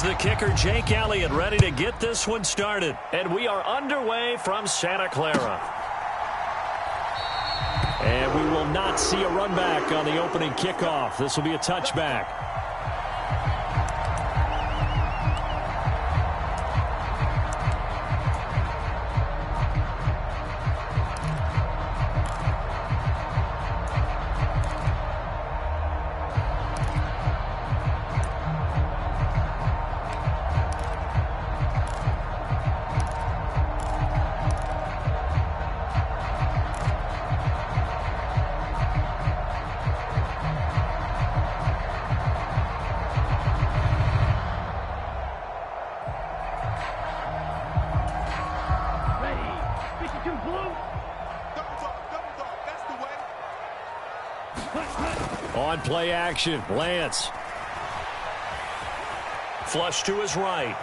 Here's the kicker, Jake Elliott, ready to get this one started. And we are underway from Santa Clara. And we will not see a run back on the opening kickoff. This will be a touchback. On play action, Lance. Flush to his right.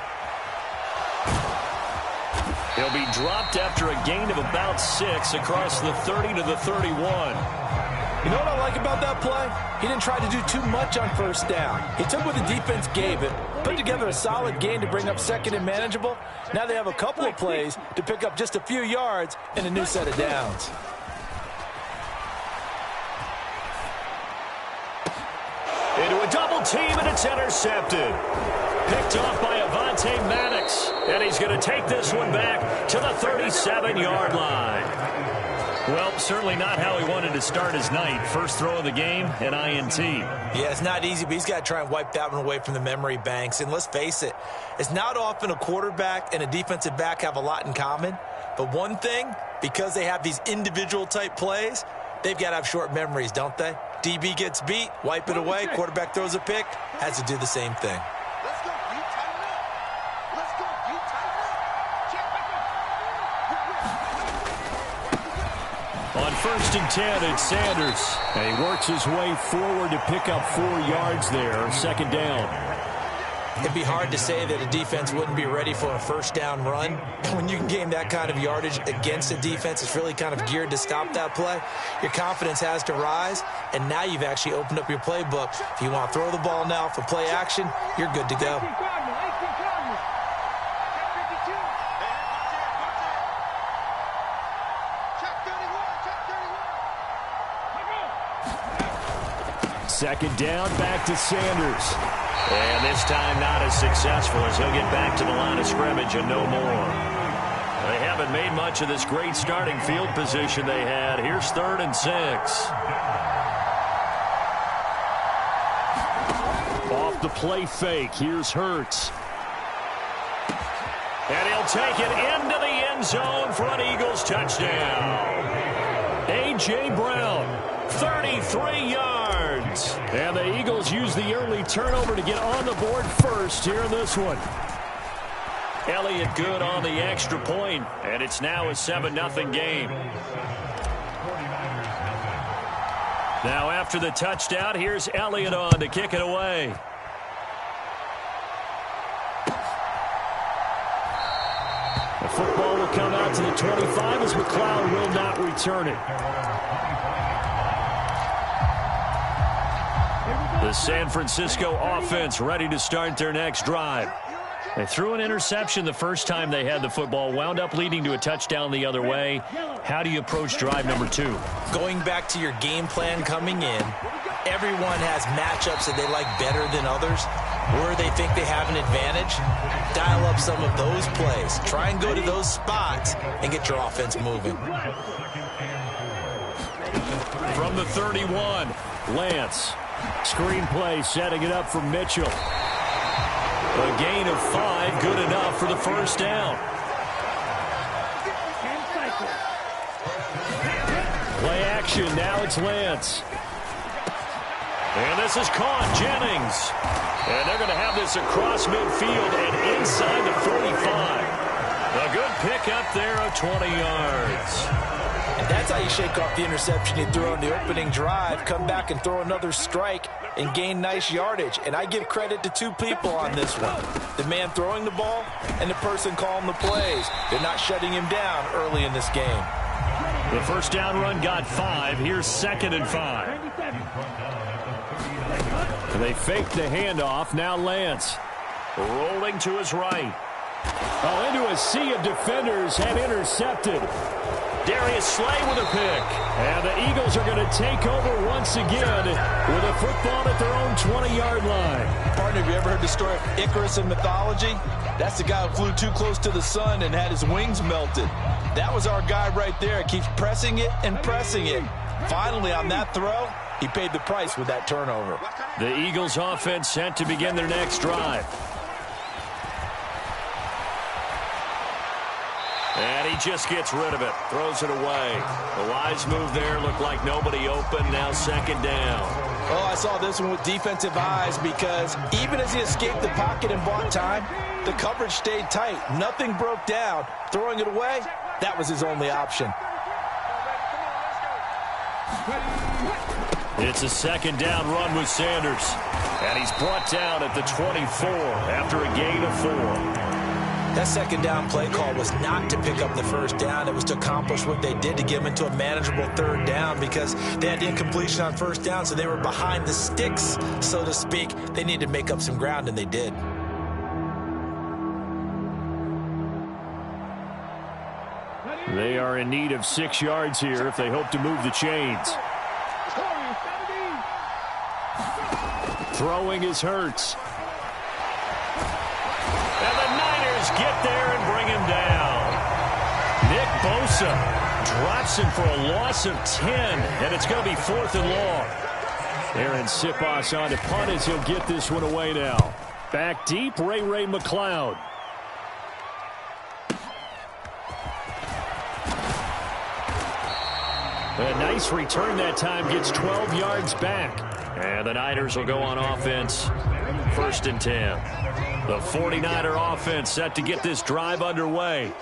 He'll be dropped after a gain of about 6 across the 30 to the 31. You know what I like about that play? He didn't try to do too much on first down. He took what the defense gave it, put together a solid gain to bring up second and manageable. Now they have a couple of plays to pick up just a few yards and a new set of downs. Into a double team, and it's intercepted. Picked off by Avonte Maddox. And he's going to take this one back to the 37-yard line. Well, certainly not how he wanted to start his night. First throw of the game, an INT. Yeah, it's not easy, but he's got to try and wipe that one away from the memory banks. And let's face it, it's not often a quarterback and a defensive back have a lot in common. But one thing, because they have these individual type plays, they've got to have short memories, don't they? DB gets beat, wipe it away, quarterback throws a pick, has to do the same thing. Let's go, you tighten up. Let's go, you tighten up. Check back up. On 1st and 10, it's Sanders. And he works his way forward to pick up 4 yards there, second down. It'd be hard to say that a defense wouldn't be ready for a first down run. When you can gain that kind of yardage against a defense, it's really kind of geared to stop that play. Your confidence has to rise, and now you've actually opened up your playbook. If you want to throw the ball now for play action, you're good to go. Second down, back to Sanders. And this time not as successful as he'll get back to the line of scrimmage and no more. They haven't made much of this great starting field position they had. Here's 3rd and 6. Off the play fake, here's Hurts. And he'll take it into the end zone for an Eagles touchdown. A.J. Brown, 33 yards. And the Eagles use the early turnover to get on the board first here in this one. Elliott good on the extra point, and it's now a 7-0 game. Now after the touchdown, here's Elliott on to kick it away. The football will come out to the 25 as McLeod will not return it. The San Francisco offense ready to start their next drive. They threw an interception the first time they had the football, wound up leading to a touchdown the other way. How do you approach drive number 2? Going back to your game plan coming in, everyone has matchups that they like better than others. Where they think they have an advantage, dial up some of those plays. Try and go to those spots and get your offense moving. From the 31, Lance. Screenplay setting it up for Mitchell. A gain of 5, good enough for the first down. Play action, now it's Lance. And this is caught, Jennings. And they're going to have this across midfield and inside the 45. A good pick up there of 20 yards. And that's how you shake off the interception you threw on the opening drive, come back and throw another strike and gain nice yardage. And I give credit to 2 people on this one. The man throwing the ball and the person calling the plays. They're not shutting him down early in this game. The first down run got 5. Here's 2nd and 5. They fake the handoff. Now Lance. Rolling trailing to his right. Oh, into a sea of defenders and intercepted. Darius Slay with a pick. And the Eagles are going to take over once again with a football at their own 20-yard line. Partner, have you ever heard the story of Icarus in mythology? That's the guy who flew too close to the sun and had his wings melted. That was our guy right there. Keeps pressing it and pressing it. Finally, on that throw, he paid the price with that turnover. The Eagles offense set to begin their next drive. And he just gets rid of it, throws it away. A wise move there, looked like nobody open, now second down. Oh, I saw this one with defensive eyes because even as he escaped the pocket and bought time, the coverage stayed tight. Nothing broke down. Throwing it away, that was his only option. It's a second down run with Sanders. And he's brought down at the 24 after a gain of 4. That second down play call was not to pick up the first down. It was to accomplish what they did to get them into a manageable third down because they had the incompletion on first down, so they were behind the sticks, so to speak. They needed to make up some ground, and they did. They are in need of 6 yards here if they hope to move the chains. Throwing is Hurts. And the Niners get there and bring him down. Nick Bosa drops him for a loss of 10, and it's going to be 4th and long. Aaron Sipos on to punt as he'll get this one away now. Back deep, Ray McLeod. A nice return that time, gets 12 yards back. And the Niners will go on offense, 1st and 10. The 49er offense set to get this drive underway.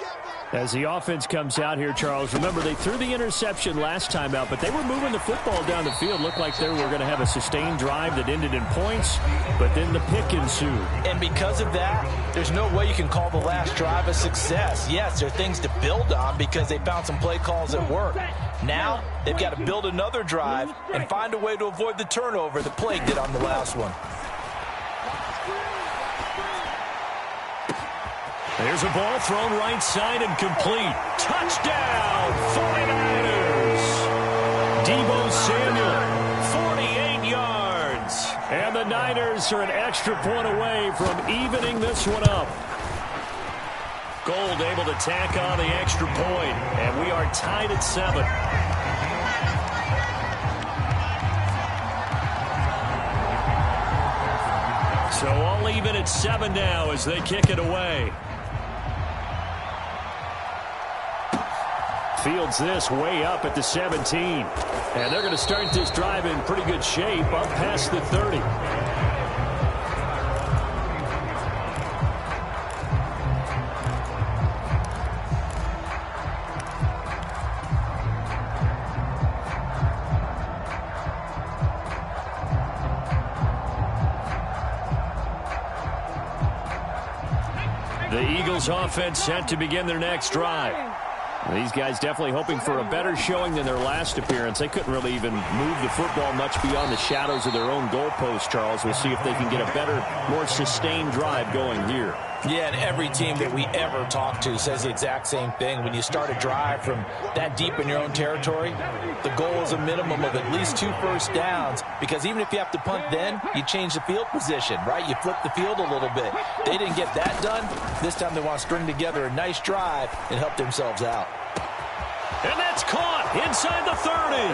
As the offense comes out here, Charles, remember they threw the interception last time out, but they were moving the football down the field. Looked like they were going to have a sustained drive that ended in points, but then the pick ensued. And because of that, there's no way you can call the last drive a success. Yes, there are things to build on because they found some play calls that work. Now, they've got to build another drive and find a way to avoid the turnover that plagued it on the last one. There's a ball thrown right side and complete. Touchdown, 49ers. Deebo Samuel, 48 yards. And the Niners are an extra point away from evening this one up. Gold able to tack on the extra point, and we are tied at 7. So all even at 7 now as they kick it away. Fields this way up at the 17. And they're going to start this drive in pretty good shape up past the 30. The Eagles offense set to begin their next drive. These guys definitely hoping for a better showing than their last appearance. They couldn't really even move the football much beyond the shadows of their own goalpost, Charles. We'll see if they can get a better, more sustained drive going here. Yeah, and every team that we ever talk to says the exact same thing. When you start a drive from that deep in your own territory, the goal is a minimum of at least 2 first downs, because even if you have to punt then, you change the field position, right? You flip the field a little bit. They didn't get that done. This time they want to string together a nice drive and help themselves out. And that's caught inside the 30.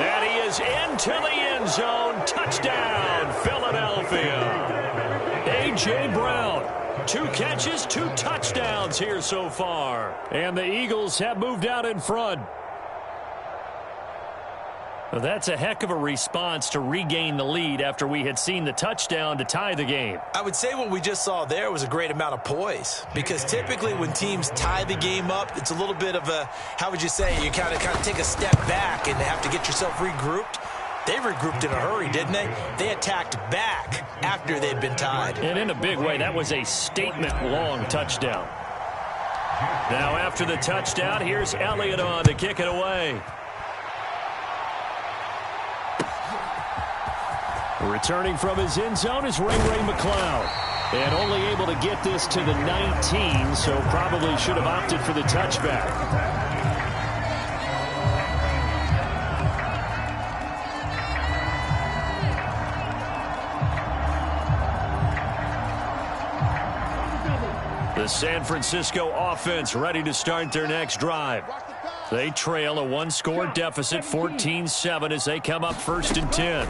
And he is into the end zone. Touchdown, Philadelphia. A.J. Brown. 2 catches, 2 touchdowns here so far. And the Eagles have moved out in front. Well, that's a heck of a response to regain the lead after we had seen the touchdown to tie the game. I would say what we just saw there was a great amount of poise, because typically when teams tie the game up, it's a little bit of a, how would you say, you kind of take a step back and have to get yourself regrouped. They regrouped in a hurry, didn't they? They attacked back after they'd been tied. And in a big way, that was a statement-long touchdown. Now after the touchdown, here's Elliott on to kick it away. Returning from his end zone is Ray McLeod. And only able to get this to the 19, so probably should have opted for the touchback. The San Francisco offense ready to start their next drive. They trail a one-score deficit, 14-7, as they come up 1st and 10.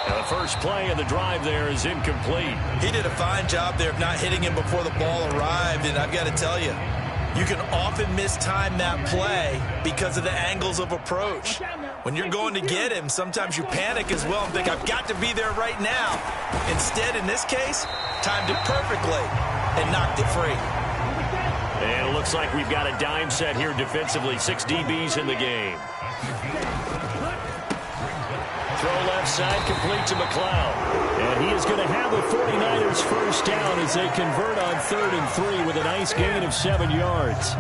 The first play of the drive there is incomplete. He did a fine job there of not hitting him before the ball arrived, and I've got to tell you, you can often mistime that play because of the angles of approach. When you're going to get him, sometimes you panic as well and think, I've got to be there right now. Instead, in this case, timed it perfectly and knocked it free. And it looks like we've got a dime set here defensively. 6 DBs in the game. Throw left side, complete to McLeod. And he is going to have the 49ers first down as they convert on 3rd and 3 with a nice gain of 7 yards.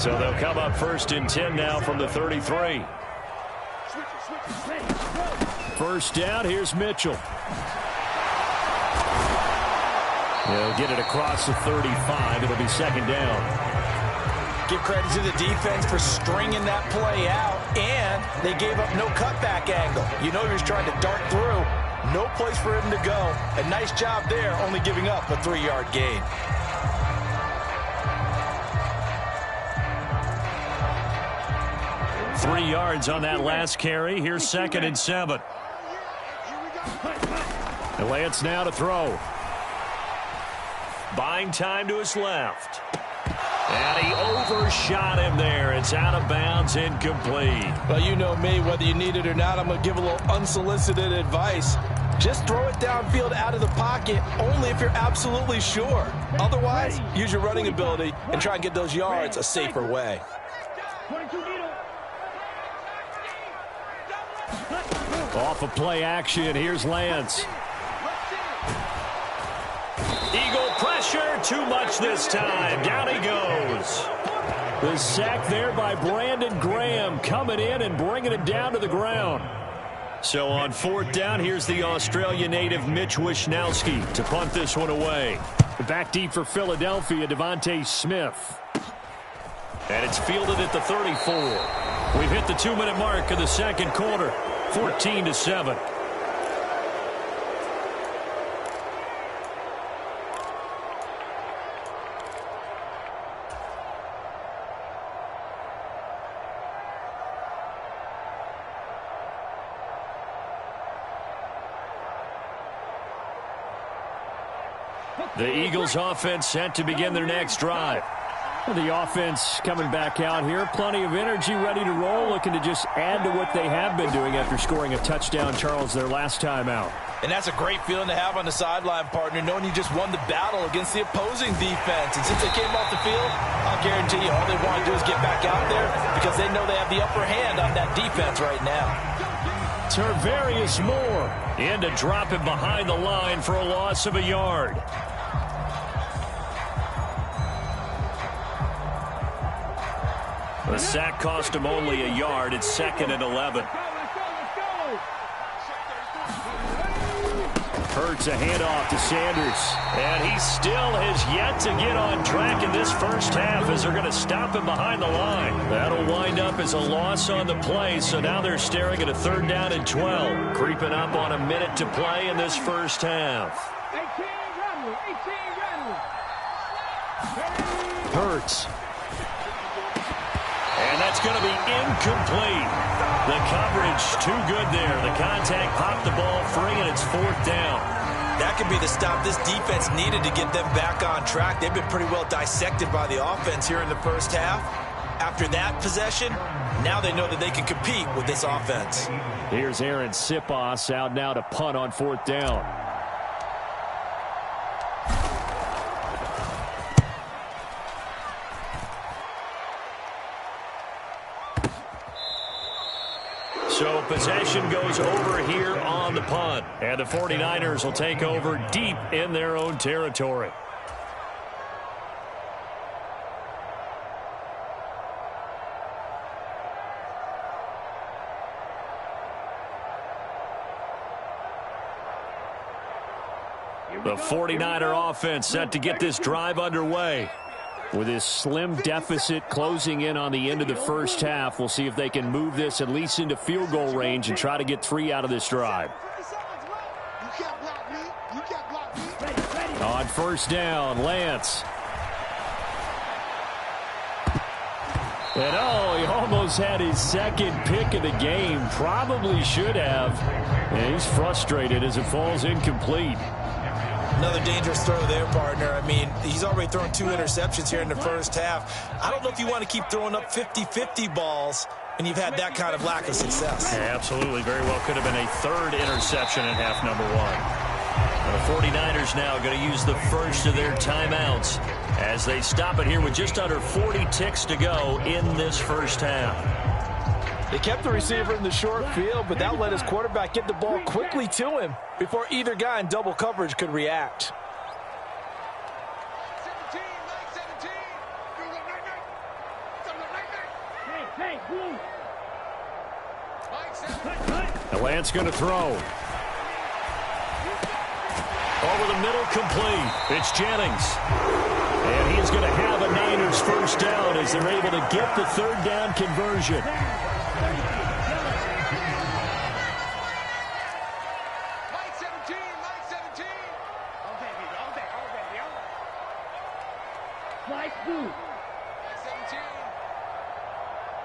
So they'll come up 1st and 10 now from the 33. First down, here's Mitchell. He'll get it across the 35. It'll be 2nd down. Give credit to the defense for stringing that play out, and they gave up no cutback angle. You know he was trying to dart through. No place for him to go. A nice job there, only giving up a 3-yard gain. Three yards on that last carry. Here's 2nd and 7. And Lance now to throw. Buying time to his left. And he overshot him there. It's out of bounds, incomplete. Well, you know me, whether you need it or not, I'm going to give a little unsolicited advice. Just throw it downfield out of the pocket only if you're absolutely sure. Otherwise, use your running ability and try and get those yards a safer way. Off of play action, here's Lance. Eagle pressure, too much this time. Down he goes. The sack there by Brandon Graham, coming in and bringing it down to the ground. So on 4th down, here's the Australia native Mitch Wishnowski to punt this one away. Back deep for Philadelphia, Devontae Smith. And it's fielded at the 34. We've hit the 2-minute mark of the 2nd quarter, 14-7. The Eagles offense set to begin their next drive. The offense coming back out here. Plenty of energy, ready to roll, looking to just add to what they have been doing after scoring a touchdown, Charles, their last time out. And that's a great feeling to have on the sideline, partner, knowing you just won the battle against the opposing defense. And since they came off the field, I'll guarantee you all they want to do is get back out there because they know they have the upper hand on that defense right now. Tarvarius Moore in to drop him behind the line for a loss of a yard. The sack cost him only a yard. It's 2nd and 11. Hurts a handoff to Sanders. And he still has yet to get on track in this first half as they're going to stop him behind the line. That'll wind up as a loss on the play, so now they're staring at a 3rd down and 12. Creeping up on a minute to play in this first half. Hurts. And that's going to be incomplete. The coverage too good there. The contact popped the ball free, and it's 4th down. That could be the stop this defense needed to get them back on track. They've been pretty well dissected by the offense here in the first half. After that possession, now they know that they can compete with this offense. Here's Aaron Sipos out now to punt on 4th down. So possession goes over here on the punt. And the 49ers will take over deep in their own territory. The 49er offense set to get this drive underway. With this slim deficit closing in on the end of the first half, we'll see if they can move this at least into field goal range and try to get 3 out of this drive. On first down, Lance. And he almost had his second pick of the game. Probably should have. And he's frustrated as it falls incomplete. Another dangerous throw there, partner. I mean, he's already thrown 2 interceptions here in the first half. I don't know if you want to keep throwing up 50-50 balls when you've had that kind of lack of success. Yeah, absolutely. Very well could have been a 3rd interception in half number 1. The 49ers now going to use the first of their timeouts as they stop it here with just under 40 ticks to go in this first half. They kept the receiver in the short field, but that let his quarterback get the ball quickly to him before either guy in double coverage could react. The Lance going to throw. Over the middle, complete. It's Jennings. And he's going to have a Niners first down as they're able to get the 3rd down conversion.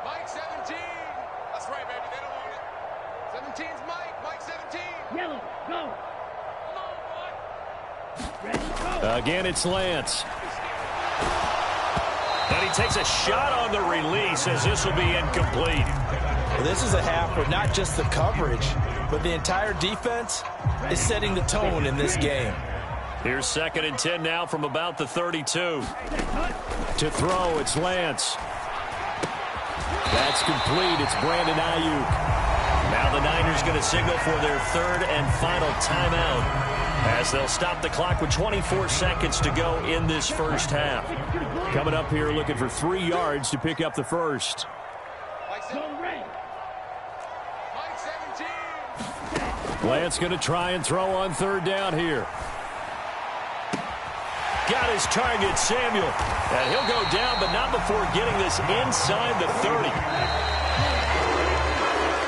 Mike 17. That's right, baby. They don't want it. 17's Mike. Mike 17. Yellow, go. Again, it's Lance. And he takes a shot on the release as this will be incomplete. Well, this is a half where not just the coverage, but the entire defense is setting the tone in this game. Here's 2nd and 10 now from about the 32. To throw, it's Lance. That's complete. It's Brandon Ayuk. Now the Niners going to signal for their 3rd and final timeout as they'll stop the clock with 24 seconds to go in this first half. Coming up here looking for 3 yards to pick up the first. Lance going to try and throw on 3rd down here. Got his target, Samuel. And he'll go down, but not before getting this inside the 30.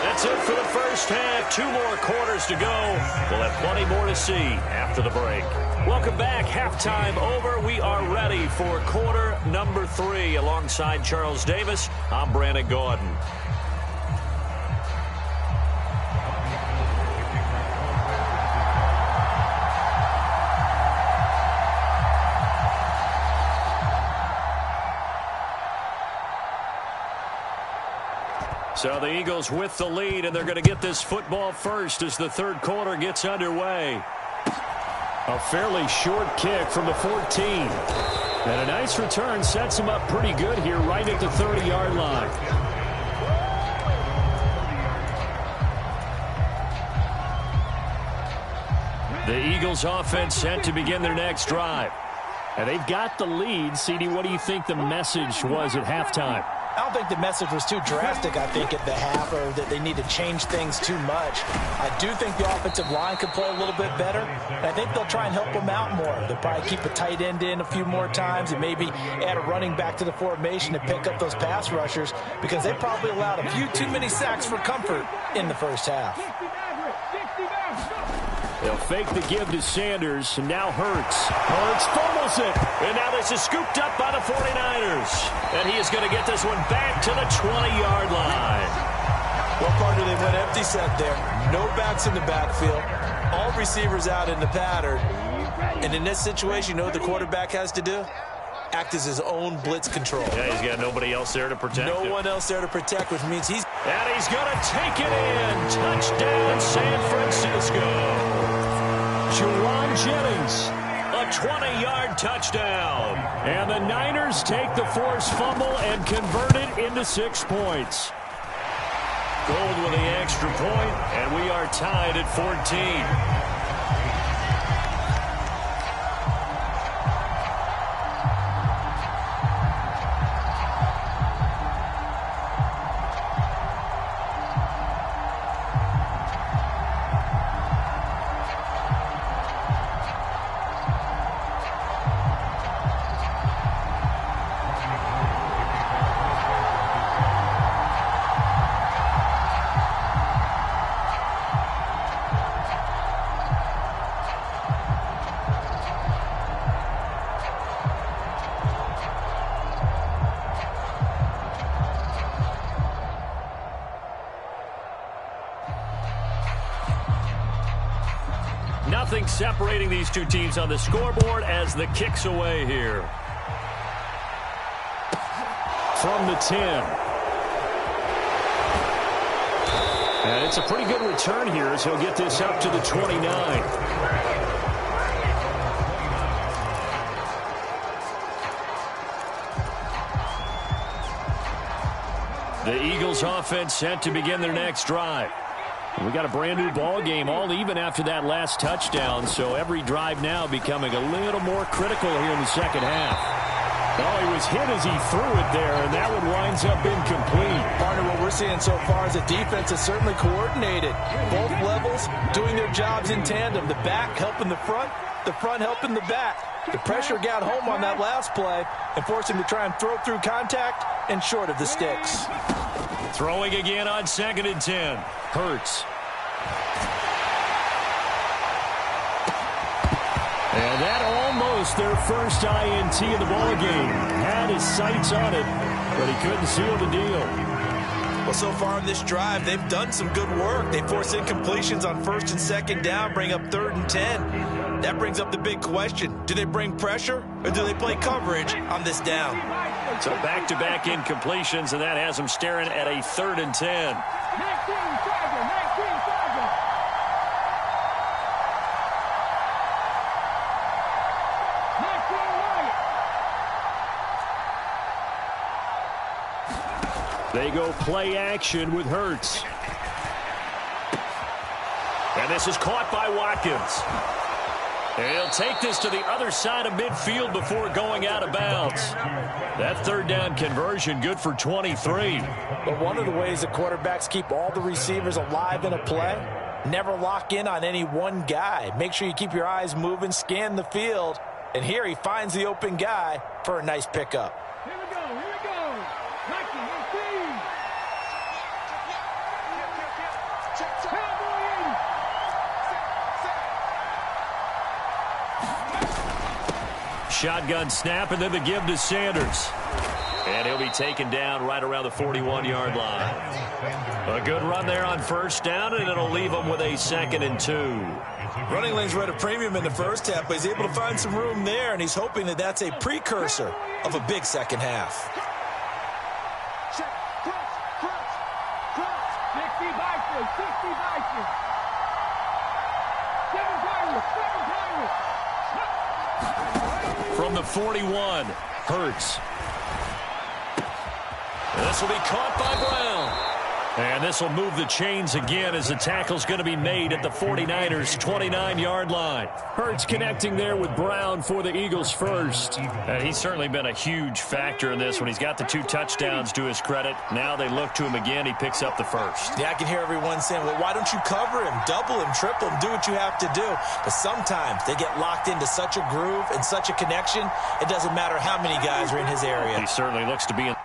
That's it for the first half. 2 more quarters to go. We'll have plenty more to see after the break. Welcome back. Halftime over. We are ready for quarter number 3. Alongside Charles Davis, I'm Brandon Gaudin. So the Eagles with the lead, and they're going to get this football first as the 3rd quarter gets underway. A fairly short kick from the 14. And a nice return sets them up pretty good here right at the 30-yard line. The Eagles offense set to begin their next drive. And they've got the lead. CD, what do you think the message was at halftime? I don't think the message was too drastic, I think, at the half, or that they need to change things too much. I do think the offensive line could play a little bit better, and I think they'll try and help them out more. They'll probably keep a tight end in a few more times and maybe add a running back to the formation to pick up those pass rushers, because they probably allowed a few too many sacks for comfort in the first half. They'll fake the give to Sanders, and now Hurts. Hurts fumbles it. And now this is scooped up by the 49ers. And he is going to get this one back to the 20-yard line. Well, partner, they went empty set there. No backs in the backfield. All receivers out in the pattern. And in this situation, you know what the quarterback has to do? Act as his own blitz control. Yeah, he's got nobody else there to protect him. No one else there to protect, which means he's... And he's going to take it in. Touchdown, San Francisco. Juwan Jennings, a 20-yard touchdown. And the Niners take the forced fumble and convert it into 6 points. Gold with the extra point, and we are tied at 14. Nothing separating these two teams on the scoreboard as the kick's away here. From the 10. And it's a pretty good return here as he'll get this up to the 29. The Eagles offense set to begin their next drive. We got a brand new ball game, all even after that last touchdown, so every drive now becoming a little more critical here in the second half. Oh, he was hit as he threw it there, and that one winds up incomplete. Partner, what we're seeing so far is the defense is certainly coordinated. Both levels doing their jobs in tandem. The back helping the front helping the back. The pressure got home on that last play and forced him to try and throw through contact and short of the sticks. Throwing again on 2nd and 10. Hurts. And that almost their first INT of the ballgame. Had his sights on it, but he couldn't seal the deal. Well, so far in this drive, they've done some good work. They force incompletions on 1st and 2nd down, bring up 3rd and 10. That brings up the big question. Do they bring pressure or do they play coverage on this down? So back-to-back incompletions, and that has them staring at a 3rd and 10. They go play action with Hurts. And this is caught by Watkins. And he'll take this to the other side of midfield before going out of bounds. That 3rd down conversion good for 23. But one of the ways the quarterbacks keep all the receivers alive in a play, never lock in on any one guy. Make sure you keep your eyes moving, scan the field. And here he finds the open guy for a nice pickup. Here we go. Mikey, Shotgun snap, and then the give to Sanders. And he'll be taken down right around the 41-yard line. A good run there on 1st down, and it'll leave him with a 2nd and 2. Running lanes were at a premium in the first half, but he's able to find some room there, and he's hoping that that's a precursor of a big second half. 60 Vikings, 60 Vikings. 7 Pirates, 7 Pirates. From the 41, Hurts. This will be caught by Brown. And this will move the chains again as the tackle's going to be made at the 49ers' 29-yard line. Hurts connecting there with Brown for the Eagles first. And he's certainly been a huge factor in this when he's got the 2 touchdowns to his credit. Now they look to him again. He picks up the first. Yeah, I can hear everyone saying, well, why don't you cover him, double him, triple him, do what you have to do. But sometimes they get locked into such a groove and such a connection, it doesn't matter how many guys are in his area. He certainly looks to be in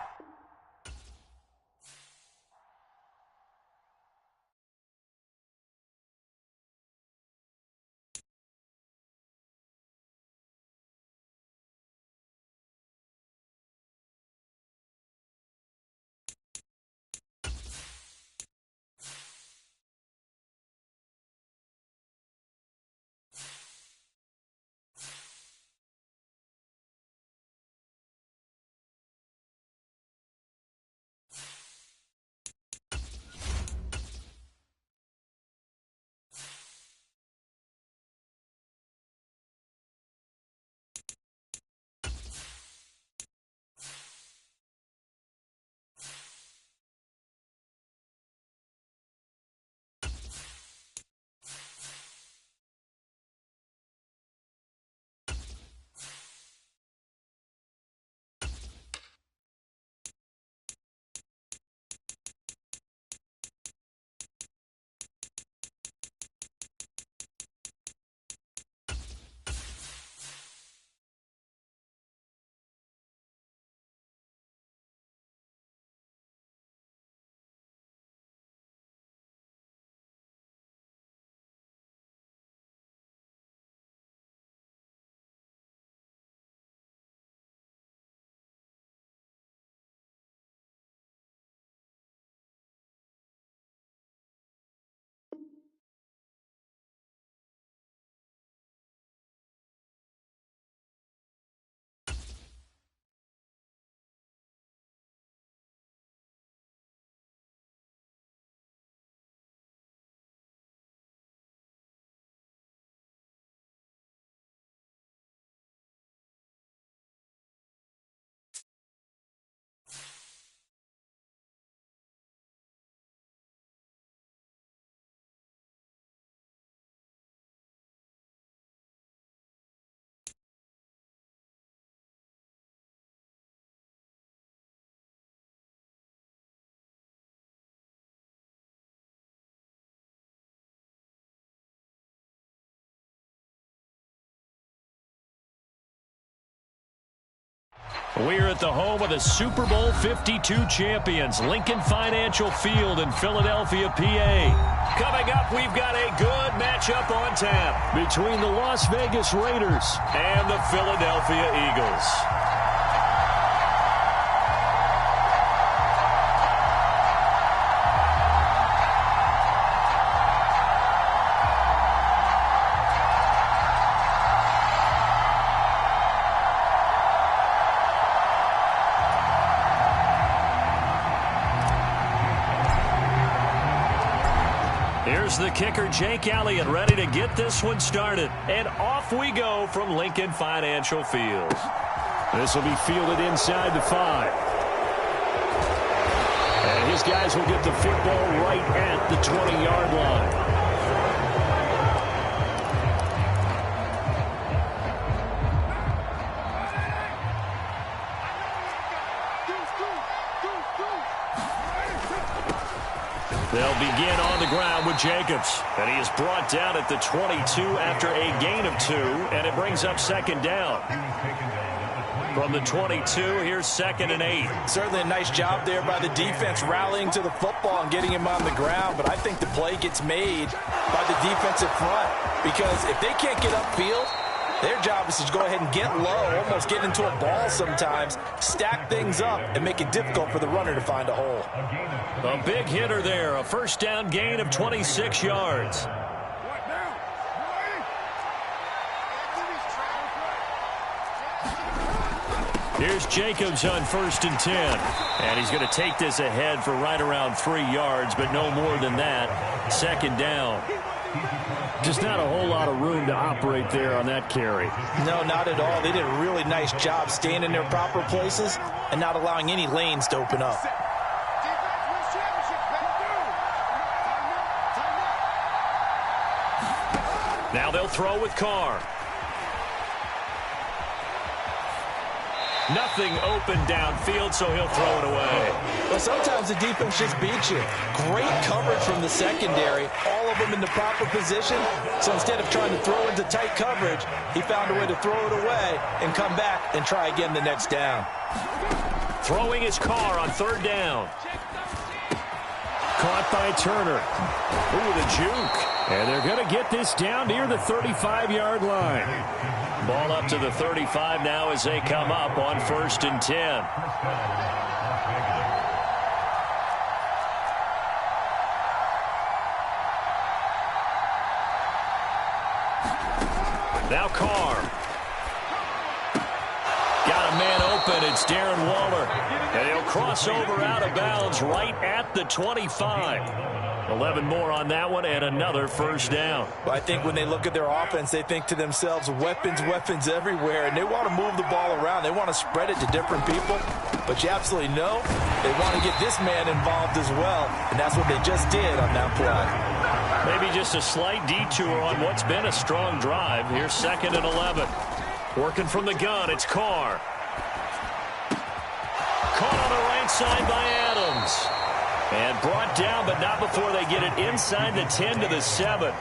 We're at the home of the Super Bowl 52 champions, Lincoln Financial Field in Philadelphia, PA. Coming up, we've got a good matchup on tap between the Las Vegas Raiders and the Philadelphia Eagles. Here's the kicker, Jake Elliott, ready to get this one started. And off we go from Lincoln Financial Field. This will be fielded inside the 5. And his guys will get the football right at the 20-yard line. They'll begin on the ground with Jacobs. And he is brought down at the 22 after a gain of 2, and it brings up second down. From the 22, here's 2nd and 8. Certainly a nice job there by the defense rallying to the football and getting him on the ground, but I think the play gets made by the defensive front because if they can't get upfield, their job is to go ahead and get low, almost get into a ball sometimes, stack things up, and make it difficult for the runner to find a hole. A big hitter there, a first down gain of 26 yards. Here's Jacobs on 1st and 10. And he's going to take this ahead for right around 3 yards, but no more than that. 2nd down. Just not a whole lot of room to operate there on that carry. No, not at all. They did a really nice job staying in their proper places and not allowing any lanes to open up. Now they'll throw with Carr. Nothing open downfield, so he'll throw it away. Well, sometimes the defense just beats you. Great coverage from the secondary, all of them in the proper position. So instead of trying to throw into tight coverage, he found a way to throw it away and come back and try again the next down. Throwing his Carr on 3rd down. Caught by Turner. Ooh, the juke. And they're going to get this down near the 35-yard line. Ball up to the 35 now as they come up on 1st and 10. Now Carr. Got a man open. It's Darren Waller. And he'll cross over out of bounds right at the 25. 11 more on that one and another first down. Well, I think when they look at their offense, they think to themselves, weapons, weapons everywhere, and they want to move the ball around. They want to spread it to different people, but you absolutely know they want to get this man involved as well, and that's what they just did on that play. Maybe just a slight detour on what's been a strong drive. Here's 2nd and 11. Working from the gun, it's Carr. Caught on the right side by Adams. And brought down, but not before they get it inside the 10 to the 7.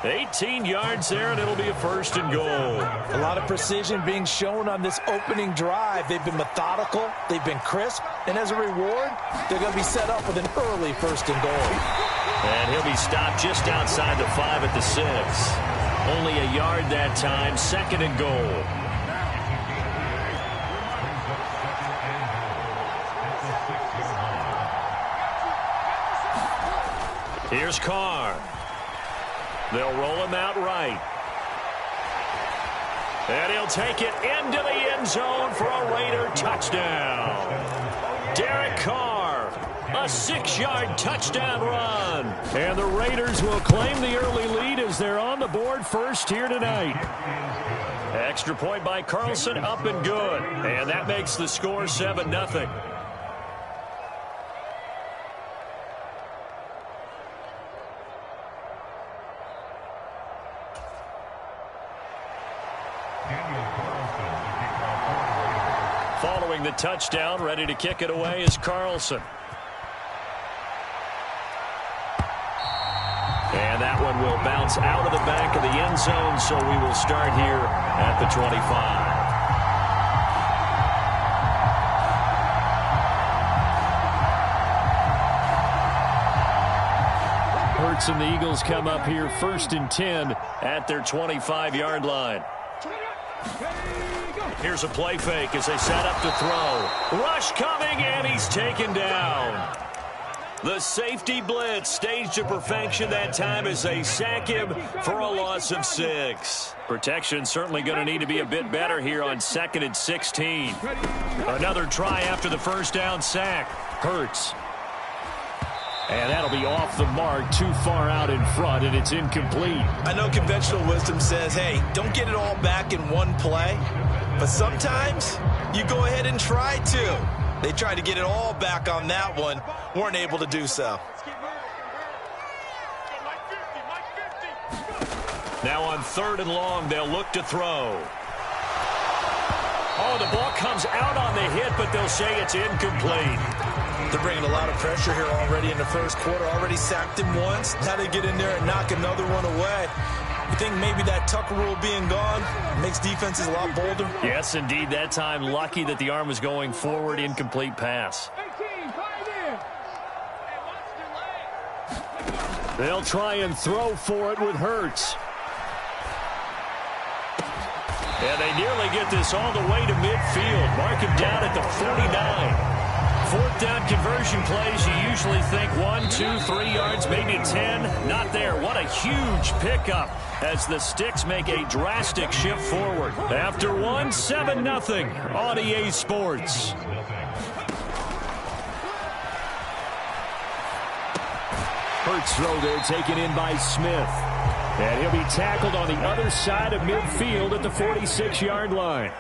18 yards there, and it'll be a 1st and goal. A lot of precision being shown on this opening drive. They've been methodical. They've been crisp. And as a reward, they're going to be set up with an early 1st and goal. And he'll be stopped just outside the 5 at the 6. Only a yard that time, 2nd and goal. Here's Carr. They'll roll him out right. And he'll take it into the end zone for a Raider touchdown. Derek Carr, a 6-yard touchdown run. And the Raiders will claim the early lead as they're on the board first here tonight. Extra point by Carlson, up and good. And that makes the score 7-0. Following the touchdown, ready to kick it away is Carlson. And that one will bounce out of the back of the end zone, so we will start here at the 25. Hurts and the Eagles come up here 1st and 10 at their 25-yard line. Here's a play fake as they set up to throw. Rush coming, and he's taken down. The safety blitz staged to perfection that time as they sack him for a loss of 6. Protection certainly going to need to be a bit better here on 2nd and 16. Another try after the first down sack. Hurts. And that'll be off the mark, too far out in front, and it's incomplete. I know conventional wisdom says, hey, don't get it all back in one play. But sometimes you go ahead and try to. They tried to get it all back on that one. Weren't able to do so. Now on 3rd and long, they'll look to throw. Oh, the ball comes out on the hit, but they'll say it's incomplete. They're bringing a lot of pressure here already in the first quarter. Already sacked him once. Now they get in there and knock another one away. You think maybe that Tucker rule being gone makes defenses a lot bolder? Yes, indeed. That time, lucky that the arm was going forward. Incomplete pass. They'll try and throw for it with Hurts. And they nearly get this all the way to midfield. Mark him down at the 49. 4th down conversion plays, you usually think 1, 2, 3 yards, maybe 10. Not there. What a huge pickup as the Sticks make a drastic shift forward. After 1, 7-0 on EA Sports. Hurts throw there taken in by Smith. And he'll be tackled on the other side of midfield at the 46-yard line.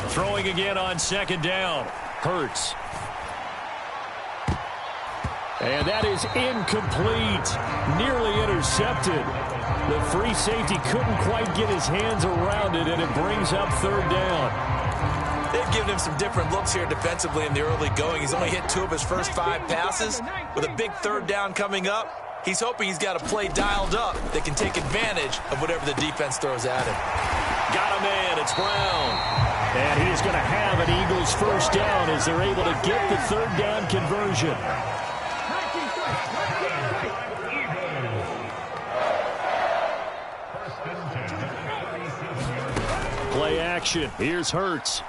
Throwing again on 2nd down. Hurts. And that is incomplete. Nearly intercepted. The free safety couldn't quite get his hands around it, and it brings up 3rd down. They've given him some different looks here defensively in the early going. He's only hit 2 of his first 5 passes. With a big 3rd down coming up, he's hoping he's got a play dialed up that can take advantage of whatever the defense throws at him. Got a man. It's Brown. And he's going to have an Eagles 1st down as they're able to get the 3rd down conversion. Play action. Here's Hurts.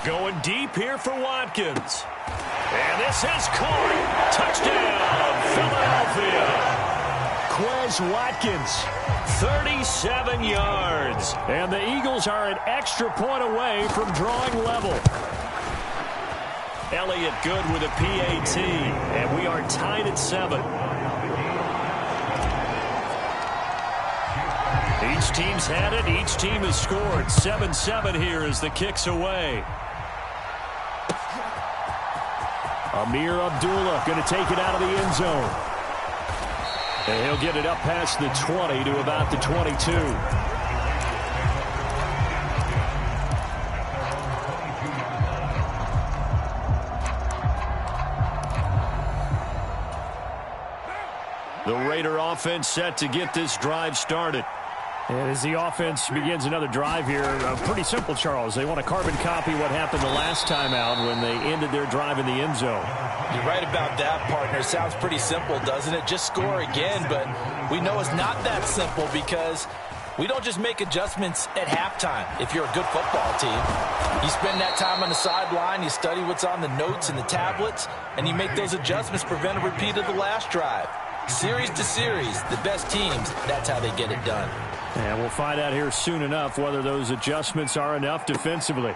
Going deep here for Watkins. And this is caught. Touchdown, Philadelphia. Quez Watkins. 37 yards. And the Eagles are an extra point away from drawing level. Elliott good with a PAT. And we are tied at 7. Each team's had it. Each team has scored. 7-7 here as the kick's away. Amir Abdullah going to take it out of the end zone. And he'll get it up past the 20 to about the 22. The Raider offense set to get this drive started. And as the offense begins another drive here, pretty simple, Charles. They want to carbon copy what happened the last time out when they ended their drive in the end zone. You're right about that, partner. Sounds pretty simple, doesn't it? Just score again, but we know it's not that simple because we don't just make adjustments at halftime if you're a good football team. You spend that time on the sideline, you study what's on the notes and the tablets, and you make those adjustments to prevent a repeat of the last drive. Series to series, the best teams, that's how they get it done. And we'll find out here soon enough whether those adjustments are enough defensively.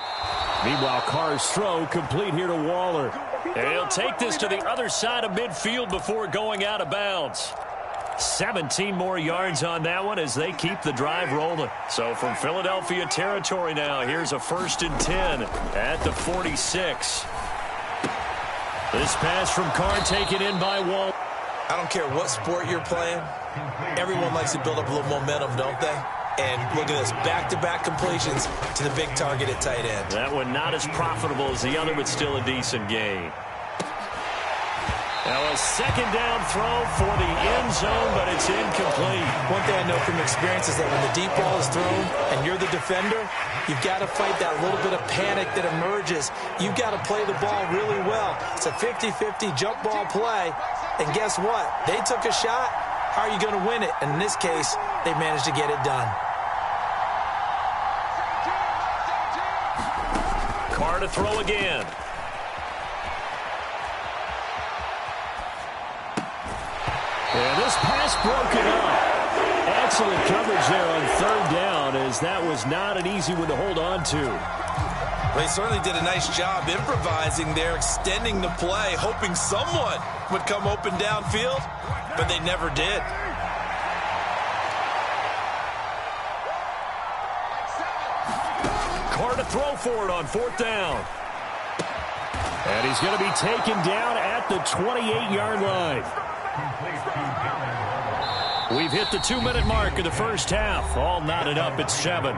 Meanwhile, Carr's throw complete here to Waller. And he'll take this to the other side of midfield before going out of bounds. 17 more yards on that one as they keep the drive rolling. So from Philadelphia territory now, here's a 1st and 10 at the 46. This pass from Carr taken in by Waller. I don't care what sport you're playing. Everyone likes to build up a little momentum, don't they? And look at this, back-to-back completions to the big target at tight end. That one not as profitable as the other, but still a decent gain. Now a second down throw for the end zone, but it's incomplete. One thing I know from experience is that when the deep ball is thrown and you're the defender, you've got to fight that little bit of panic that emerges. You've got to play the ball really well. It's a 50-50 jump ball play. And guess what? They took a shot. How are you going to win it? And in this case, they managed to get it done. Carr to throw again. And this pass broken up. Excellent coverage there on third down, as that was not an easy one to hold on to. They certainly did a nice job improvising there, extending the play, hoping someone would come open downfield, but they never did. Carr to throw for it on fourth down. And he's going to be taken down at the 28-yard line. We've hit the 2-minute mark of the first half. All knotted up at 7.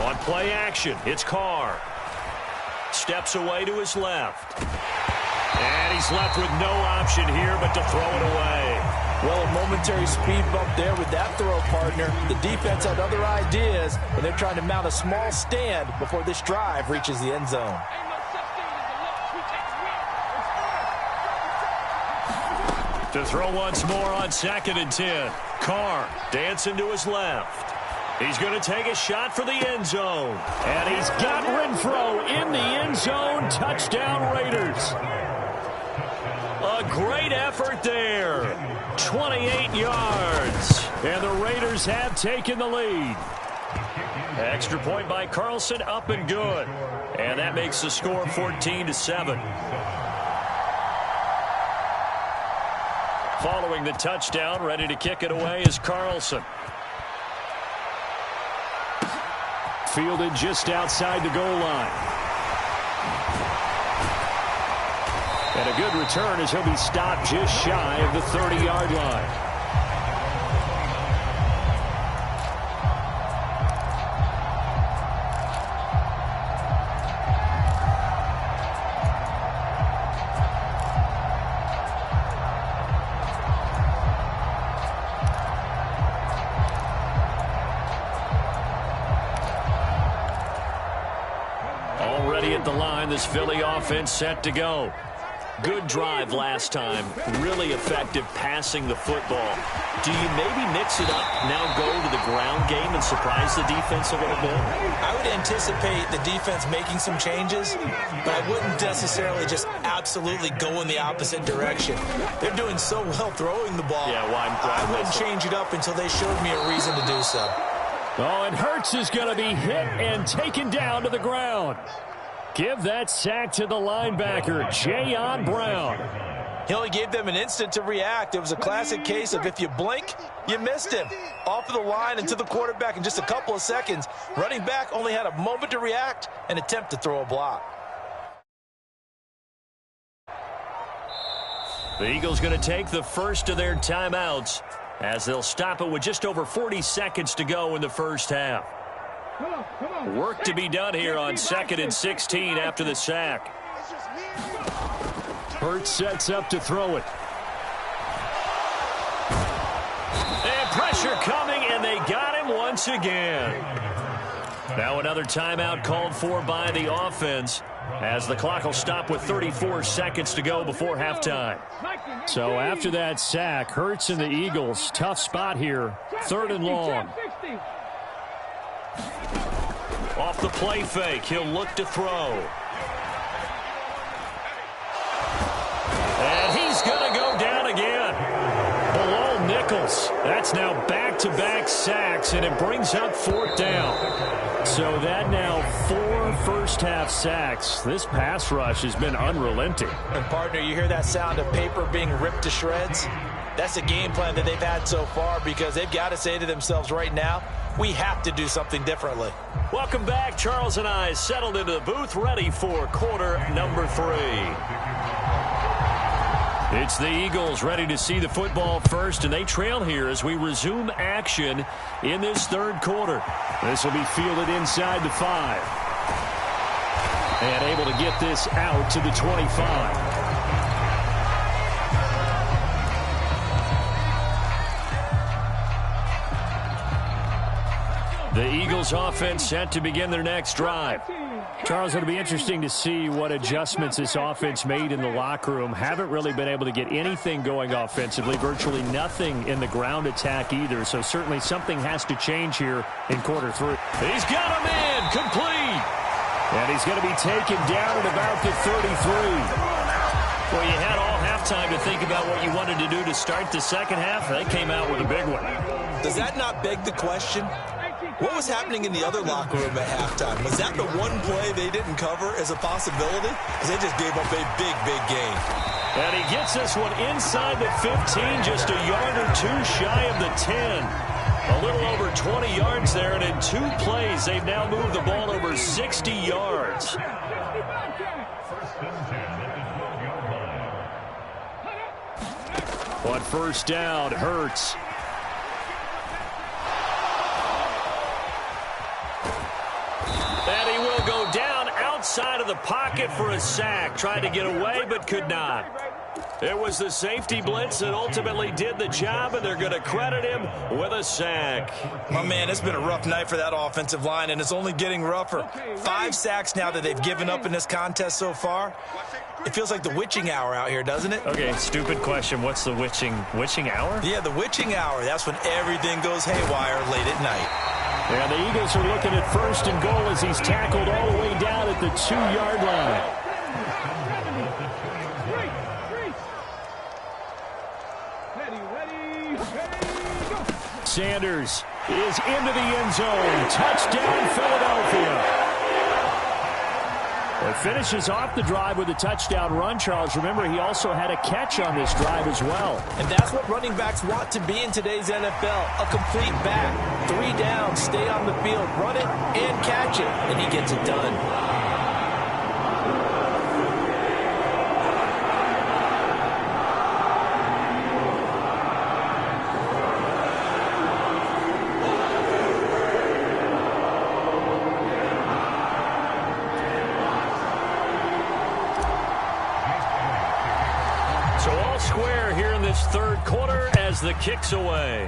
On play action, it's Carr. Steps away to his left. And he's left with no option here but to throw it away. Well, a momentary speed bump there with that throw, partner. The defense had other ideas, but they're trying to mount a small stand before this drive reaches the end zone. To throw once more on 2nd and 10. Carr dancing to his left. He's going to take a shot for the end zone. And he's got Renfro in the end zone. Touchdown, Raiders. A great effort there. 28 yards. And the Raiders have taken the lead. Extra point by Carlson, up and good. And that makes the score 14-7. Following the touchdown, ready to kick it away is Carlson. Fielded just outside the goal line. And a good return as he'll be stopped just shy of the 30-yard line. Already at the line, this Philly offense set to go. Good drive last time. Really effective passing the football. Do you maybe mix it up, now go to the ground game and surprise the defense a little bit? I would anticipate the defense making some changes, but I wouldn't necessarily just absolutely go in the opposite direction. They're doing so well throwing the ball. Yeah, well, I wouldn't change it up until they showed me a reason to do so. Oh, and Hurts is going to be hit and taken down to the ground. Give that sack to the linebacker, Jayon Brown. He only gave them an instant to react. It was a classic case of if you blink, you missed him. Off of the line and to the quarterback in just a couple of seconds. Running back only had a moment to react and attempt to throw a block. The Eagles going to take the first of their timeouts as they'll stop it with just over 40 seconds to go in the first half. Work to be done here on 2nd and 16 after the sack. Hurts sets up to throw it. And pressure coming, and they got him once again. Now another timeout called for by the offense as the clock will stop with 34 seconds to go before halftime. So after that sack, Hurts and the Eagles, tough spot here, 3rd and long. Off the play fake, he'll look to throw. And he's going to go down again. Below Nichols. That's now back-to-back sacks, and it brings up 4th down. So that now 4 first-half sacks. This pass rush has been unrelenting. And, partner, you hear that sound of paper being ripped to shreds? That's the game plan that they've had so far because they've got to say to themselves right now, we have to do something differently. Welcome back. Charles and I settled into the booth ready for quarter number 3. It's the Eagles ready to see the football first, and they trail here as we resume action in this third quarter. This will be fielded inside the 5. And able to get this out to the 25. The Eagles offense set to begin their next drive. Charles, it'll be interesting to see what adjustments this offense made in the locker room. Haven't really been able to get anything going offensively, virtually nothing in the ground attack either. So certainly something has to change here in quarter 3. He's got him in, complete. And he's going to be taken down at about the 33. Well, you had all halftime to think about what you wanted to do to start the second half. They came out with a big one. Does that not beg the question? What was happening in the other locker room at halftime? Was that the one play they didn't cover as a possibility? Because they just gave up a big, big game. And he gets this one inside the 15, just a yard or two shy of the 10. A little over 20 yards there, and in 2 plays, they've now moved the ball over 60 yards. On first down, Hurts. And he will go down outside of the pocket for a sack. Tried to get away, but could not. It was the safety blitz that ultimately did the job, and they're going to credit him with a sack. My man, it's been a rough night for that offensive line, and it's only getting rougher. 5 sacks now that they've given up in this contest so far. It feels like the witching hour out here, doesn't it? Okay, stupid question. What's the witching hour? Yeah, the witching hour. That's when everything goes haywire late at night. Yeah, the Eagles are looking at first and goal as he's tackled all the way down at the 2-yard line. Sanders is into the end zone. Touchdown, Philadelphia. It finishes off the drive with a touchdown run, Charles. Remember, he also had a catch on this drive as well. And that's what running backs want to be in today's NFL. A complete back. 3 down, stay on the field, run it, and catch it. And he gets it done. Third quarter as the kick's away.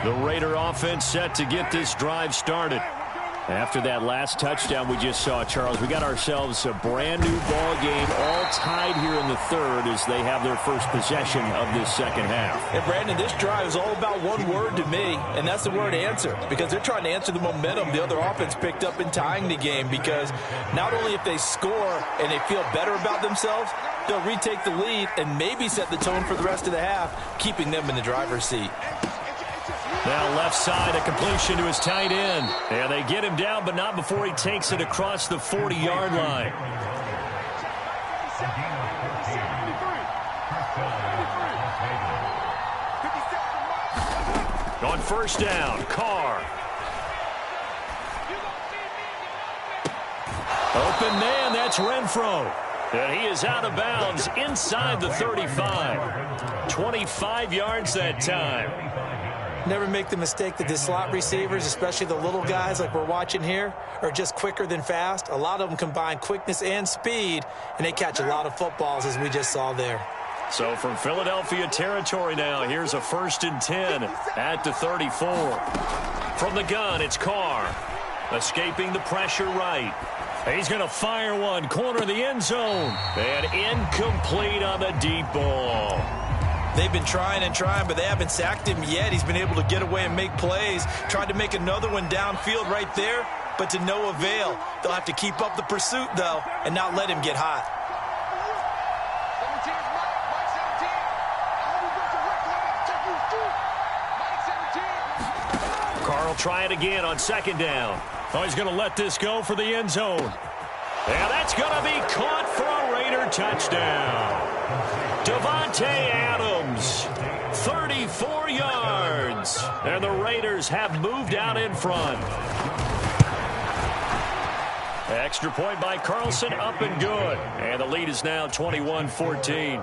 The Raider offense set to get this drive started. After that last touchdown we just saw, Charles, we got ourselves a brand new ball game, all tied here in the third as they have their first possession of this second half. And Brandon, this drive is all about one word to me, and that's the word answer, because they're trying to answer the momentum the other offense picked up in tying the game, because not only if they score and they feel better about themselves, they'll retake the lead and maybe set the tone for the rest of the half, keeping them in the driver's seat. Now left side, a completion to his tight end. And they get him down, but not before he takes it across the 40-yard line. On first down, Carr. Open man, that's Renfro. And he is out of bounds inside the 35. 25 yards that time. Never make the mistake that the slot receivers, especially the little guys like we're watching here, are just quicker than fast. A lot of them combine quickness and speed, and they catch a lot of footballs, as we just saw there. So from Philadelphia territory now, here's a 1st and 10 at the 34. From the gun, it's Carr. Escaping the pressure right. He's going to fire one, corner of the end zone. And incomplete on the deep ball. They've been trying and trying, but they haven't sacked him yet. He's been able to get away and make plays. Tried to make another one downfield right there, but to no avail. They'll have to keep up the pursuit, though, and not let him get hot. 17 Mike 17. Carr will try it again on second down. Oh, he's going to let this go for the end zone. And that's going to be caught for a Raider touchdown. Davante Adams, 34 yards. And the Raiders have moved out in front. Extra point by Carlson, up and good. And the lead is now 21-14.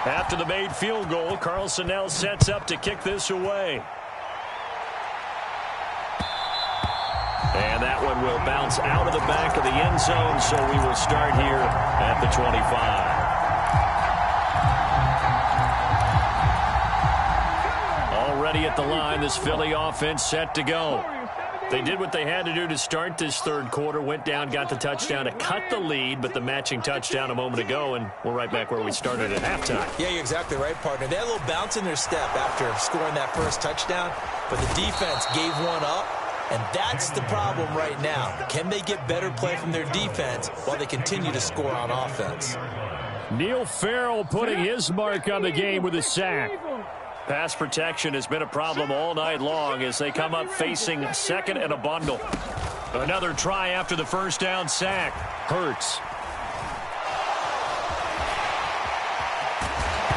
After the made field goal, Carlson now sets up to kick this away. And that one will bounce out of the back of the end zone, so we will start here at the 25. Already at the line, this Philly offense set to go. They did what they had to do to start this third quarter, went down, got the touchdown to cut the lead, but the matching touchdown a moment ago, and we're right back where we started at halftime. Yeah, you're exactly right, partner. They had a little bounce in their step after scoring that first touchdown, but the defense gave one up, and that's the problem right now. Can they get better play from their defense while they continue to score on offense? Neil Farrell putting his mark on the game with a sack. Pass protection has been a problem all night long as they come up facing second and a bundle. Another try after the first down sack. Hurts.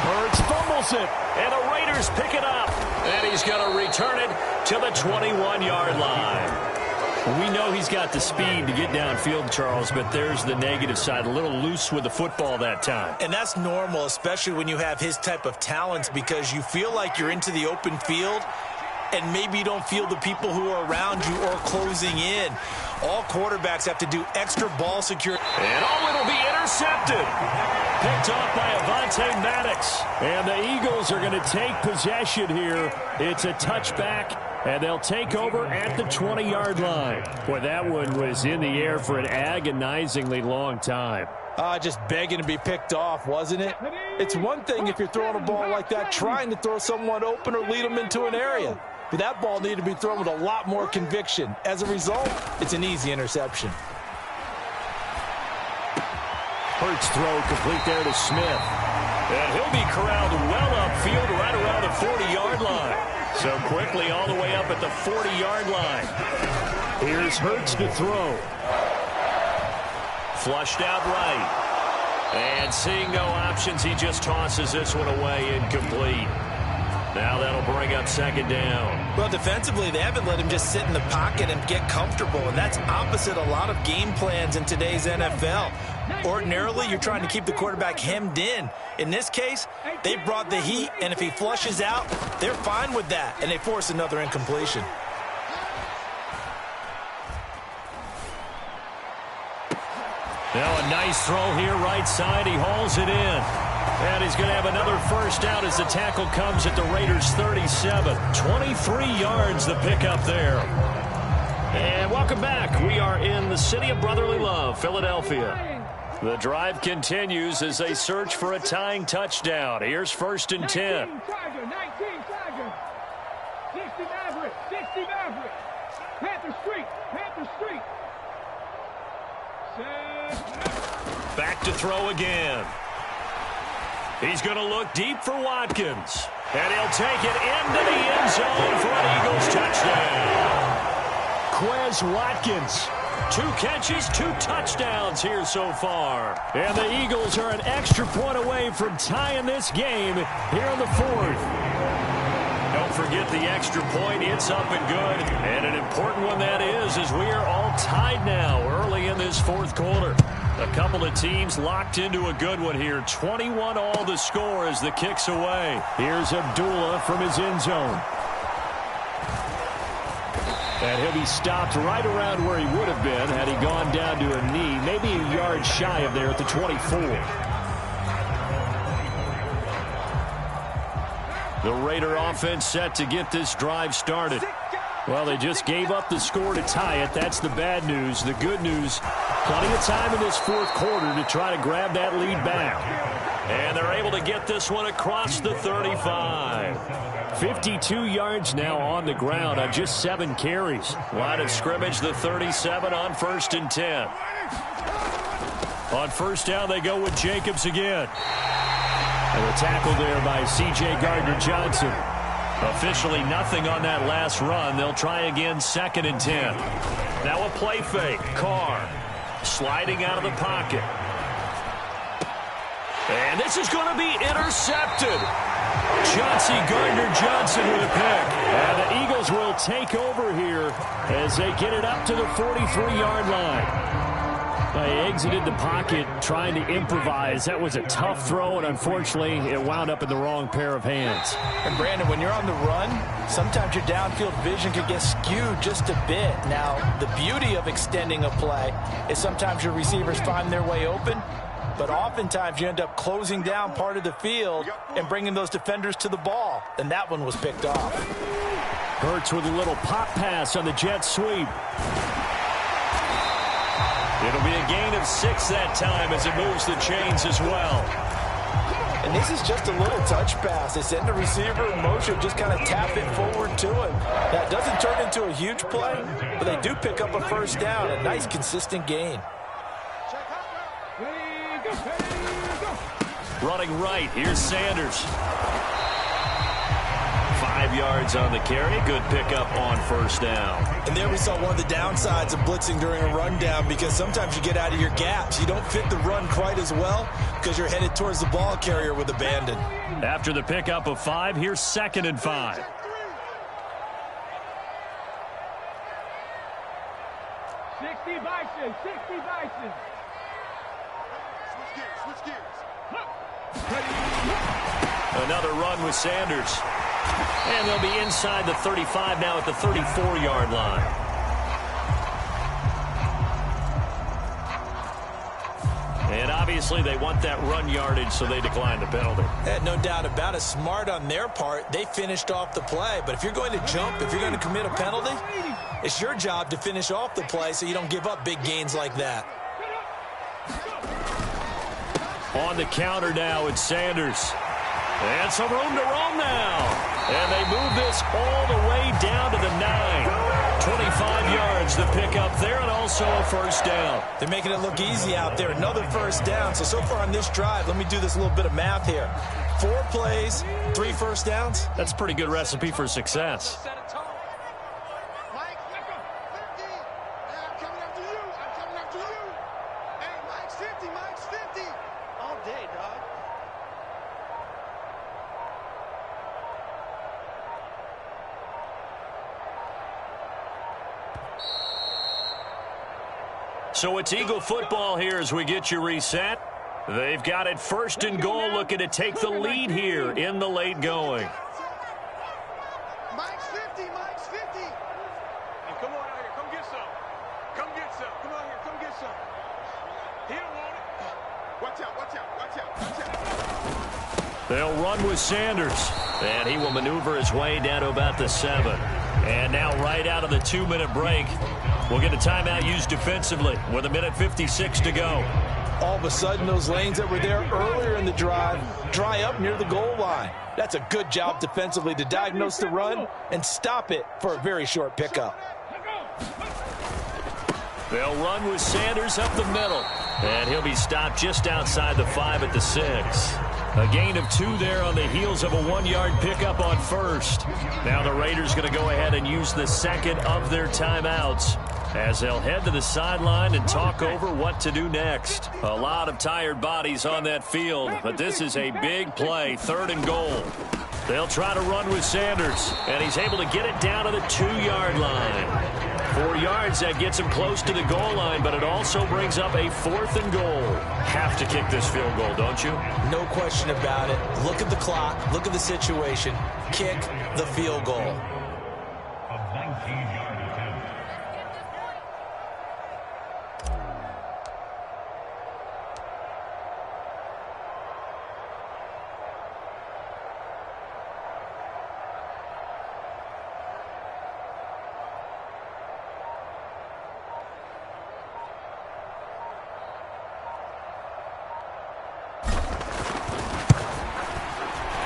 Hurts fumbles it, and the Raiders pick it up. And he's going to return it to the 21-yard line. We know he's got the speed to get downfield, Charles, but there's the negative side. A little loose with the football that time. And that's normal, especially when you have his type of talents, because you feel like you're into the open field and maybe you don't feel the people who are around you or closing in. All quarterbacks have to do extra ball security. And it'll be intercepted. Picked off by Avonte Maddox. And the Eagles are going to take possession here. It's a touchback. And they'll take over at the 20-yard line. Boy, that one was in the air for an agonizingly long time. Just begging to be picked off, wasn't it? It's one thing if you're throwing a ball like that, trying to throw someone open or lead them into an area. But that ball needed to be thrown with a lot more conviction. As a result, it's an easy interception. Hurts throw complete there to Smith. And he'll be corralled well upfield right around the 40-yard line. So quickly all the way up at the 40-yard line. Here's Hurts to throw. Flushed out right. And seeing no options, he just tosses this one away, incomplete. Now that'll bring up second down. Well, defensively, they haven't let him just sit in the pocket and get comfortable, and that's opposite a lot of game plans in today's NFL. Ordinarily, you're trying to keep the quarterback hemmed in. In this case, they brought the heat, and if he flushes out, they're fine with that, and they force another incompletion. Now a nice throw here right side. He hauls it in. And he's going to have another first down as the tackle comes at the Raiders' 37. 23 yards the pickup there. And welcome back. We are in the city of brotherly love, Philadelphia. The drive continues as they search for a tying touchdown. Here's 1st and 10. 19 Tiger. 60 Maverick. 60 Maverick. Panther Street. Back to throw again. He's going to look deep for Watkins. And he'll take it into the end zone for an Eagles touchdown. Quez Watkins. 2 catches, 2 touchdowns here so far. And the Eagles are an extra point away from tying this game here in the 4th. Don't forget the extra point. It's up and good. And an important one that is, as we are all tied now early in this 4th quarter. A couple of teams locked into a good one here. 21 all the score as the kick's away. Here's Abdullah from his end zone. And he'll be stopped right around where he would have been had he gone down to a knee, maybe a yard shy of there at the 24. The Raider offense set to get this drive started. Well, they just gave up the score to tie it. That's the bad news. The good news, plenty of time in this 4th quarter to try to grab that lead back. And they're able to get this one across the 35. 52 yards now on the ground on just 7 carries. Line of scrimmage, the 37 on 1st and 10. On 1st down, they go with Jacobs again. And a tackle there by C.J. Gardner-Johnson. Officially nothing on that last run. They'll try again 2nd and 10. Now a play fake. Carr sliding out of the pocket. And this is going to be intercepted. Chauncey Gardner-Johnson with a pick. And the Eagles will take over here as they get it up to the 43-yard line. They exited the pocket trying to improvise. That was a tough throw, and unfortunately, it wound up in the wrong pair of hands. And, Brandon, when you're on the run, sometimes your downfield vision can get skewed just a bit. Now, the beauty of extending a play is sometimes your receivers find their way open, but oftentimes you end up closing down part of the field and bringing those defenders to the ball, and that one was picked off. Hurts with a little pop pass on the jet sweep. It'll be a gain of 6 that time as it moves the chains as well. And this is just a little touch pass. They send the receiver in motion, just kind of tap it forward to him. That doesn't turn into a huge play, but they do pick up a first down. A nice, consistent gain. Running right, here's Sanders. 5 yards on the carry. Good pickup on first down. And there we saw one of the downsides of blitzing during a rundown, because sometimes you get out of your gaps. You don't fit the run quite as well because you're headed towards the ball carrier with abandon. After the pickup of 5, here's 2nd and 5. Switch gears. Another run with Sanders. And they'll be inside the 35 now at the 34-yard line. And obviously they want that run yardage, so they decline the penalty. No doubt about it. Smart on their part. They finished off the play. But if you're going to jump, if you're going to commit a penalty, it's your job to finish off the play so you don't give up big gains like that. On the counter now, it's Sanders. And some room to roam now. And they move this all the way down to the 9. 25 yards the pickup there, and also a first down. They're making it look easy out there. Another first down. So far on this drive, let me do this little bit of math here. 4 plays, 3 first downs. That's a pretty good recipe for success. Mike, 50. I'm coming after you. I'm coming after you. Hey, Mike's 50. Mike's 50. All day, dog. So it's Eagle football here as we get you reset. They've got it 1st and goal, looking to take the lead here in the late going. Mike's 50. Mike's 50. Hey, come on out here. Come get some. Come get some. Come on here. Come get some. He don't want it. Watch out. Watch out. Watch out. Watch out. They'll run with Sanders. And he will maneuver his way down to about the 7. And now right out of the 2-minute break, we'll get a timeout used defensively with 1:56 to go. All of a sudden, those lanes that were there earlier in the drive dry up near the goal line. That's a good job defensively to diagnose the run and stop it for a very short pickup. They'll run with Sanders up the middle. And he'll be stopped just outside the 5 at the 6. A gain of 2 there on the heels of a 1-yard pickup on first. Now the Raiders going to go ahead and use the second of their timeouts as they'll head to the sideline and talk over what to do next. A lot of tired bodies on that field, but this is a big play, 3rd and goal. They'll try to run with Sanders, and he's able to get it down to the 2-yard line. 4 yards, that gets him close to the goal line, but it also brings up a 4th and goal. Have to kick this field goal, don't you? No question about it. Look at the clock. Look at the situation. Kick the field goal.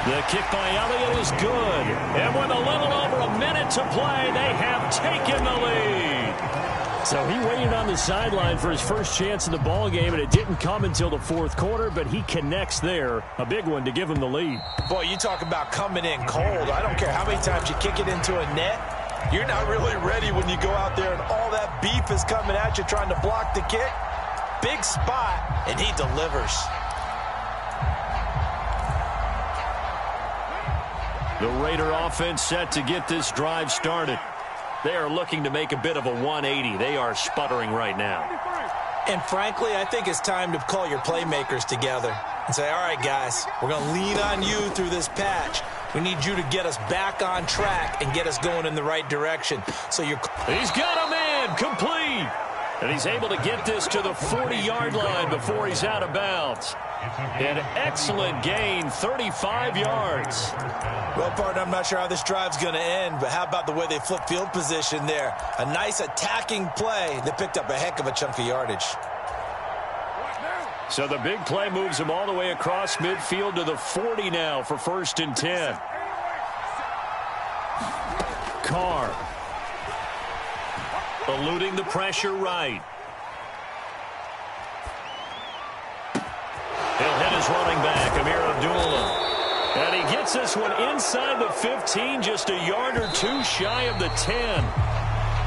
The kick by Elliott is good. And with a little over a minute to play, they have taken the lead. So he waited on the sideline for his first chance in the ball game, and it didn't come until the 4th quarter, but he connects there. A big one to give him the lead. Boy, you talk about coming in cold. I don't care how many times you kick it into a net. You're not really ready when you go out there and all that beef is coming at you trying to block the kick. big spot, and he delivers. The Raider offense set to get this drive started. They are looking to make a bit of a 180. They are sputtering right now. And frankly, I think it's time to call your playmakers together and say, all right, guys, we're going to lean on you through this patch. We need you to get us back on track and get us going in the right direction. So He's got a man complete. And he's able to get this to the 40-yard line before he's out of bounds. An excellent gain, 35 yards. Well, partner, I'm not sure how this drive's going to end, but how about the way they flip field position there? A nice attacking play that picked up a heck of a chunk of yardage. So the big play moves him all the way across midfield to the 40 now for 1st and 10. Carr. Eluding the pressure right. He'll hit his running back, Amir Abdullah. And he gets this one inside the 15, just a yard or two shy of the 10.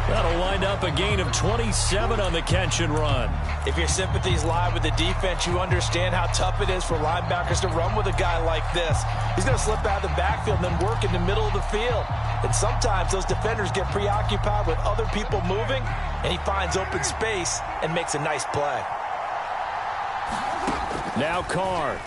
That'll wind up a gain of 27 on the catch and run. If your sympathies lie with the defense, you understand how tough it is for linebackers to run with a guy like this. He's going to slip out of the backfield and then work in the middle of the field. And sometimes those defenders get preoccupied with other people moving, and he finds open space and makes a nice play. Now Carr.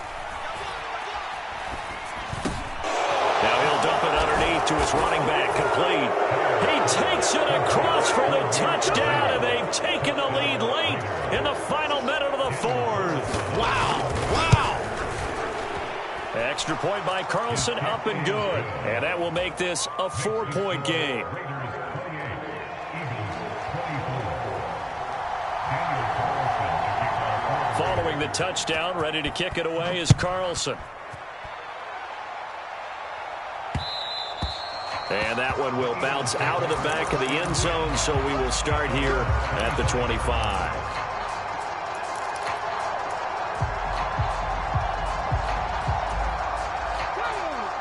Now he'll dump it underneath to his running back, complete. He takes it across for the touchdown, and they've taken the lead late in the final minute of the 4th. Wow. Extra point by Carlson, up and good. And that will make this a 4-point game. Following the touchdown, ready to kick it away is Carlson. And that one will bounce out of the back of the end zone, so we will start here at the 25.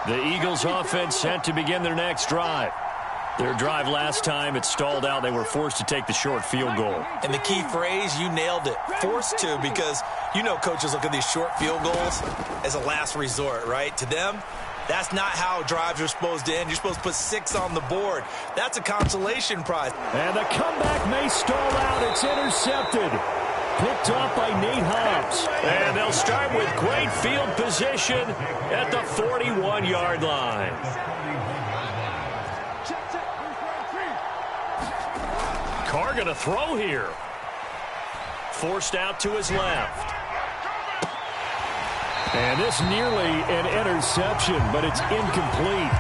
The Eagles offense set to begin their next drive. Their drive last time, it stalled out. They were forced to take the short field goal. And the key phrase, you nailed it. Forced to, because you know coaches look at these short field goals as a last resort, right? To them, that's not how drives are supposed to end. You're supposed to put 6 on the board. That's a consolation prize. And the comeback may stall out. It's intercepted. Picked off by Nate Hobbs. And they'll start with great field position at the 41-yard line. Carr going to throw here. Forced out to his left. And this nearly an interception, but it's incomplete.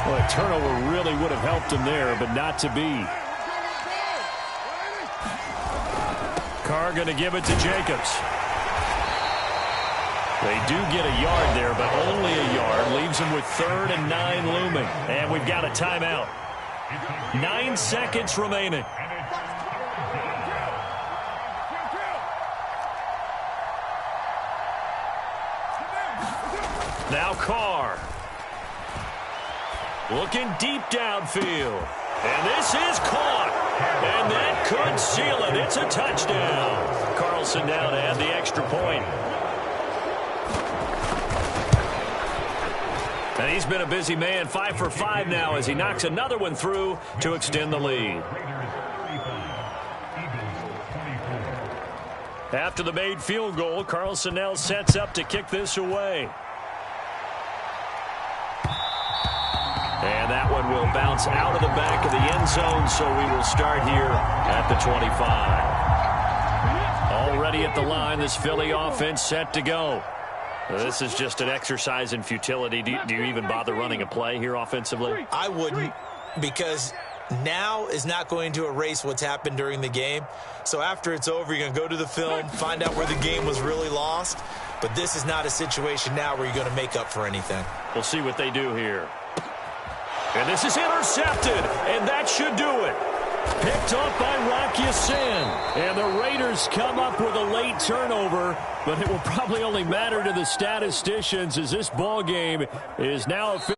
Well, a turnover really would have helped him there, but not to be. Carr going to give it to Jacobs. They do get a yard there, but only a yard. Leaves him with 3rd and 9 looming. And we've got a timeout. 9 seconds remaining. Now Carr. Looking deep downfield. And this is caught. And that could seal it. It's a touchdown. Carlson now to add the extra point. And he's been a busy man. 5 for 5 now as he knocks another one through to extend the lead. After the made field goal, Carlson now sets up to kick this away. And that one will bounce out of the back of the end zone, so we will start here at the 25. Already at the line, this Philly offense set to go. This is just an exercise in futility. Do you even bother running a play here offensively? I wouldn't, because now is not going to erase what's happened during the game. So after it's over, you're going to go to the film, find out where the game was really lost. But this is not a situation now where you're going to make up for anything. We'll see what they do here. And this is intercepted, and that should do it. Picked off by Rock Ya-Sin. And the Raiders come up with a late turnover, but it will probably only matter to the statisticians as this ball game is now official.